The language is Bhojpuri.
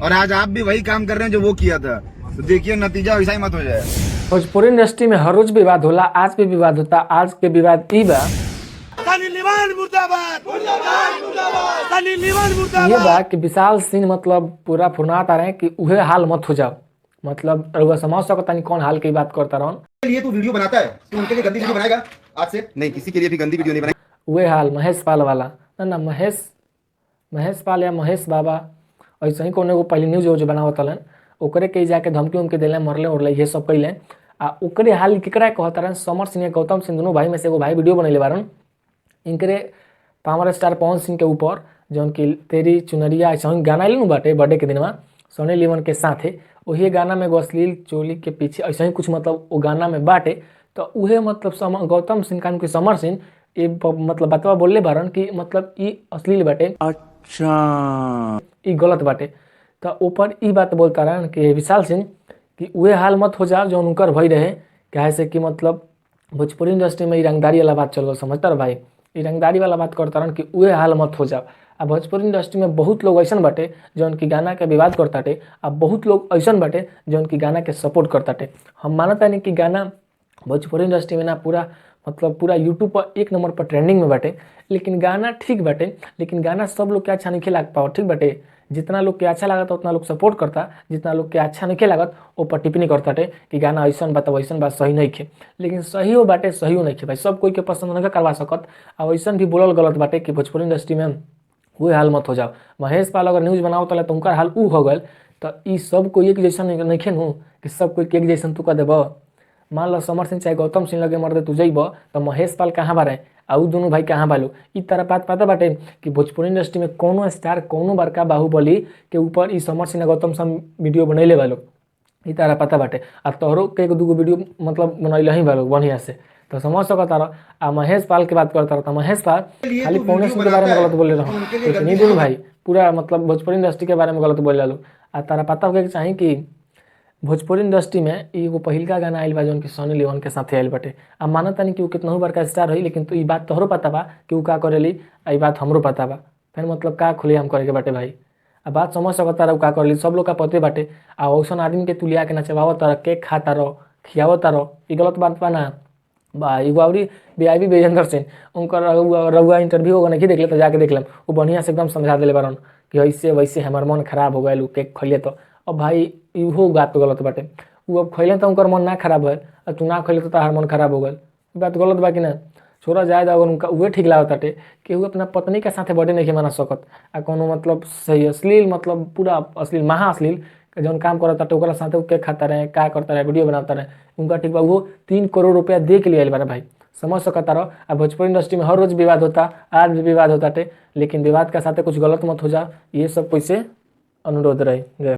और आज आप भी वही काम कर रहे हैं जो वो किया था, तो देखिए नतीजा वैसा ही मत हो जाए। भोजपुरी इंडस्ट्री में हर रोज विवाद होला, आज भी विवाद होता। आज के विवाद ई बा ये बा कि विशाल सिंह मतलब पूरा फुरनात आ रहे हैं कि उहे हाल मत हो जाओ। मतलब रउआ समझ सकता नहीं कौन हाल की बात करता रहन। लिए तू वीडियो बनाता है, तू उनके लिए गंदी वीडियो बनाएगा आज से? नहीं, किसी के लिए भी गंदी वीडियो नहीं बनाएगा। उहे हाल महेश पाल वाला ना महेश पाल या महेश बाबा ऐसे ही कोनो पहले न्यूज जो बनावत हलन ओकरे के जाके धमकी उमकी दिले, मरले उरले ये सब कैले। आ ओकरे हाल केकरा कहता रहन? समर सिंह या गौतम सिंह दोनों भाई में से एगो भाई वीडियो बनैले बारन इनकरे पावर स्टार पवन सिंह के ऊपर, जौन कि तेरी चुनरिया ऐसा गाना आइल बाटे बर्थडे के दिन में सोनी लिवन के साथे। वही गाना में एगो अश्लील चोली के पीछे ऐसा ही कुछ मतलब वो गाना में बाटे। तो उहे मतलब गौतम सिंह कान के समर सिंह ये मतलब बतवा बोलले बारन कि मतलब ई अश्लील बाटे, अच्छा ई गलत बाटे। तो ऊपर ई बात बोलता रहन कि विशाल सिंह कि उहे हाल मत हो जाओ जो उनकर भई रहे। कहे से कि मतलब भोजपुरी इंडस्ट्री में रंगदारी वाला बात चल गल, समझता रह भाई? ये रंगदारी वाला बात करता रहन कि उहे हाल मत हो जाओ। आ भोजपुरी इंडस्ट्री में बहुत लोग ऐसा बाटे जौन की गाना के विवाद करताटे, आ बहुत लोग ऐसा बाटे जौन की गाना के सपोर्ट करताटे। हम मानता नहीं कि गाना भोजपुरी इंडस्ट्री में ना पूरा मतलब पूरा यूट्यूब पर एक नंबर पर ट्रेंडिंग में बाटे, लेकिन गाना ठीक बाटे, लेकिन गाना सब लोग के अच्छा नहीं लाग पाओ, ठीक बाटे? जितना लोग के अच्छा लागत उतना लोग सपोर्ट करता, जितना लोग के अच्छा नहीं लागत वो पर टिप्पणी करताटे कि गाना ऐसा बा तो वैसन बात सही नहीं खे। लेकिन सही हो बाटे सही हो नहीं खे भाई, सब कोई के पसंद नहीं करवा सकत। आ वैसा भी बोलल गलत बाटे कि भोजपुरी इंडस्ट्री में वो हाल मत हो जाओ। महेश पाल अगर न्यूज बनाओ तो उनका हाल ऊ हो गए। तो ई सब कोई एक जैसा नहीं खे नु कि सब कोई एक जैसा तू कर देब। मान लो समर सिंह चाहे गौतम सिंह लगे मर दे तू जइब तो महेश पाल कहाँ बारे आ दोनों भाई कहाँ बालो? इ तरह बात पता बाटे कि भोजपुरी इंडस्ट्री में कोनो स्टार कोनो बड़का बाहुबली के ऊपर ई समर सिंह गौतम सिंह वीडियो बनैले बालो, इ तरह पता बाटे। आ तोहरो के दूगो वीडियो मतलब बनैले ही बालो बढ़िया से, तो समझ सकता रह। आ महेश पाल की बात करता रहा, महेश पाल खाली पवन सिंह के बारे में गलत बोले रहो, लेकिन दोनों भाई पूरा मतलब भोजपुरी इंडस्ट्री के बारे में गलत बोले लो। आ तारा पता होगा कि चाही कि भोजपुरी इंडस्ट्री में एगो पहिलका गाना आइल बा जौन कि सनी लियोन के साथे आइल बाटे। अब मानता नहीं कि वो कितना बड़का स्टार है, लेकिन तो ई बात तोहरो पता बा कि वो का करेली, ई बात हमरो पता बा। फिर मतलब का खुलेआम करे के बाटे भाई? अब बात समझ सकता रह का करेली, सब लोग का पते बाटे। आ वैसन आदमी के तू लिया के नचवावत रह, केक खाता रह, खियावत रह, ई गलत बात बा ना बा। एगो अवरी वीआईपी विजेंद्र सिंह उनकर रउआ इंटरव्यू होगा नहीं देख ले तो जाके देख लेम, वो बढ़िया से एकदम समझा दिले बारन कि ऐसे वैसे हमार मन खराब हो गए केक खैले। तो अब भाई इहो बात तो गलत बाटे, वो अब खैले तो उनकर मन ना खराब है, तू ना खैले तो तार मन खराब हो गए, बात गलत बा कि ना? छोड़ा जाए अगर उनका उहे ठीक लागत बाटे कि वो अपना पत्नी के साथे बर्थडे नहीं मना सकत। आ कोनो मतलब सही अश्लील मतलब पूरा अश्लील महा अश्लील जौन काम करता ओकरा साथे केक खाता रहे, का करता रहे, वीडियो बनाता रहे, उनका ठीक बा। वो 3 करोड़ रुपया दे के लिए आइल बारे भाई, समझ सकता रहो। अब भोजपुरी इंडस्ट्री में हर रोज विवाद होता, आज भी विवाद होता, लेकिन विवाद के साथ कुछ गलत मत हो जा, ये सब कोई से अनुरोध रहे।